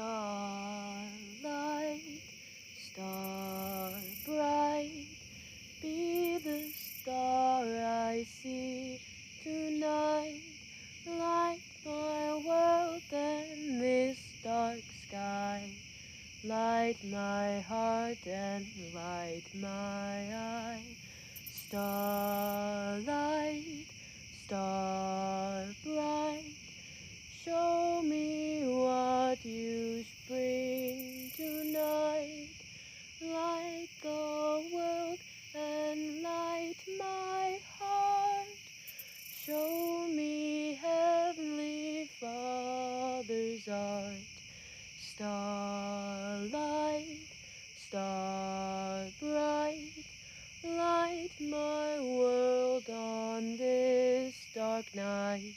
Starlight, star bright, be the star I see tonight. Light my world and this dark sky. Light my heart and light my eye. Starlight, star bright, show me what you bring tonight. Light the world and light my heart. Show me Heavenly Father's art. Starlight, star bright, light my world on this dark night.